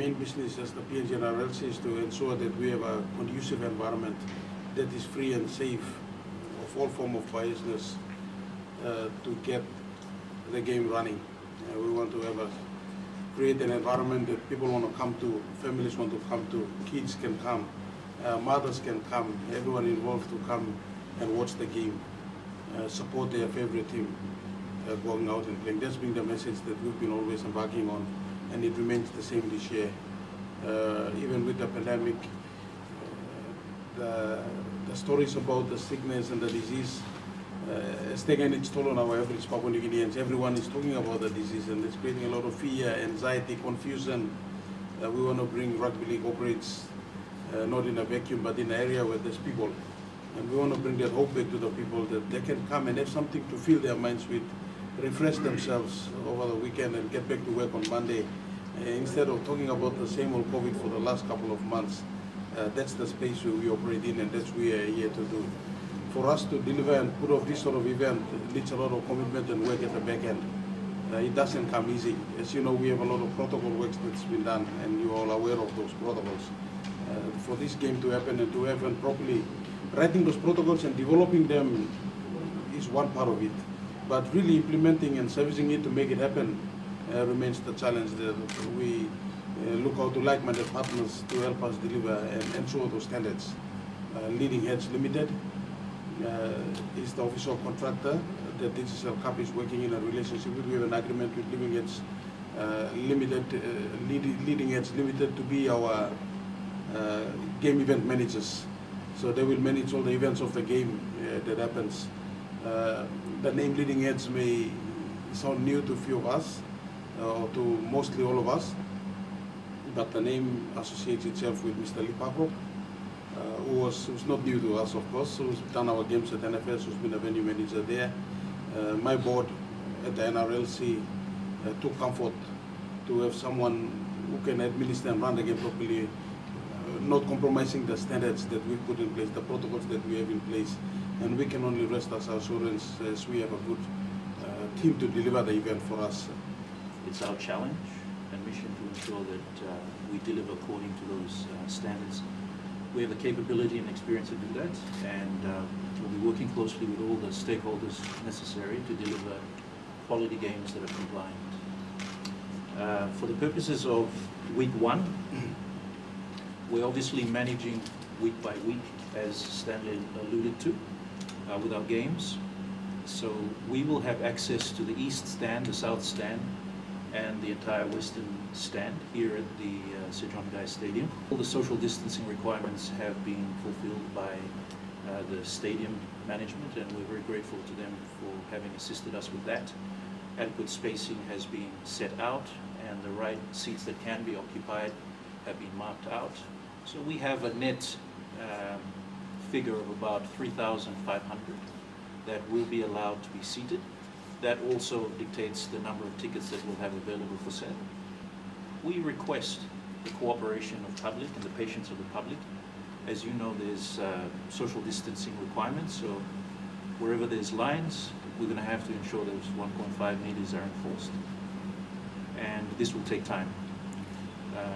main business as the PNG and RLC is to ensure that we have a conducive environment that is free and safe of all form of biasness to get the game running. We want to have create an environment that people want to come to, families want to come to, kids can come, mothers can come, everyone involved to come and watch the game, support their favorite team going out and playing. That's been the message that we've been always embarking on, and it remains the same this year. Even with the pandemic, the stories about the sickness and the disease has taken its toll on our average Papua New Guineans. Everyone is talking about the disease, and it's creating a lot of fear, anxiety, confusion. We want to bring rugby league operates not in a vacuum, but in an area where there's people. And we want to bring that hope back to the people, that they can come and have something to fill their minds with, refresh themselves over the weekend and get back to work on Monday. Instead of talking about the same old COVID for the last couple of months, that's the space where we operate in, and that's what we are here to do. For us to deliver and put off this sort of event, it needs a lot of commitment and work at the back end. It doesn't come easy. As you know, we have a lot of protocol work that's been done, and you're all aware of those protocols. For this game to happen and to happen properly, writing those protocols and developing them is one part of it. But really implementing and servicing it to make it happen remains the challenge that we look out to like-minded partners to help us deliver and ensure those standards. Leading Edge Limited is the official contractor that Digicel Cup is working in a relationship with. We have an agreement with Leading Edge Limited to be our game event managers. So they will manage all the events of the game that happens. The name Leading Edge may sound new to a few of us, or to mostly all of us, but the name associates itself with Mr. Lipako, who's not new to us, of course, who's done our games at NFS, who's been a venue manager there. My board at the NRLC took comfort to have someone who can administer and run the game properly, not compromising the standards that we put in place, the protocols that we have in place, and we can only rest our assurance as we have a good team to deliver the event for us. It's our challenge and mission to ensure that we deliver according to those standards. We have the capability and experience to do that, and we'll be working closely with all the stakeholders necessary to deliver quality games that are compliant. For the purposes of week one, we're obviously managing week by week, as Stanley alluded to, with our games. So we will have access to the east stand, the south stand, and the entire western stand here at the Hondina Stadium. All the social distancing requirements have been fulfilled by the stadium management, and we're very grateful to them for having assisted us with that. Adequate spacing has been set out, and the right seats that can be occupied have been marked out. So we have a net figure of about 3,500 that will be allowed to be seated. That also dictates the number of tickets that we'll have available for sale. We request the cooperation of public and the patience of the public. As you know, there's social distancing requirements, so wherever there's lines, we're going to have to ensure those 1.5 meters are enforced. And this will take time.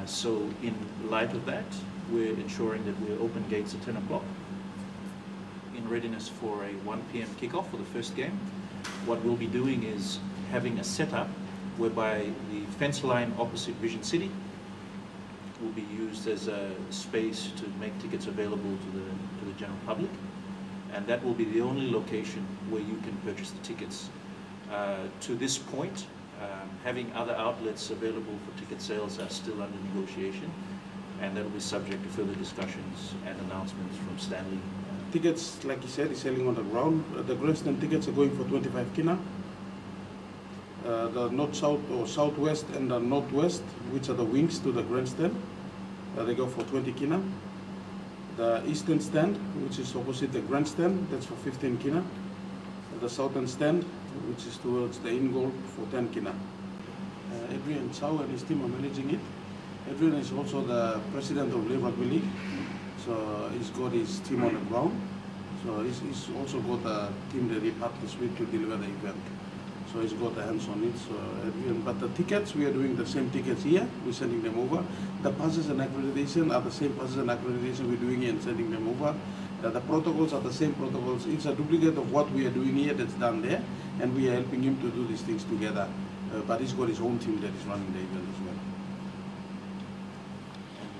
So in light of that, we're ensuring that we're open gates at 10 o'clock in readiness for a 1 p.m. kickoff for the first game. What we'll be doing is having a setup whereby the fence line opposite Vision City will be used as a space to make tickets available to the general public, and that will be the only location where you can purchase the tickets. To this point, having other outlets available for ticket sales are still under negotiation, and that will be subject to further discussions and announcements from Stanley. Tickets, like you said, is selling on the ground. The grandstand tickets are going for 25 kina. The north-south or southwest and the northwest, which are the wings to the grandstand, they go for 20 kina. The eastern stand, which is opposite the grandstand, that's for 15 kina. The southern stand, which is towards the in goal, for 10 kina. Adrian Chow and his team are managing it. Adrian is also the president of Rugby League, so he's got his team on the ground. So he's also got a team that he partners with to deliver the event. So he's got a hands on it. So, but the tickets, we are doing the same tickets here. We're sending them over. The passes and accreditation are the same passes and accreditation we're doing here and sending them over. The protocols are the same protocols. It's a duplicate of what we are doing here that's done there, and we are helping him to do these things together. But he's got his own team that is running the event as well.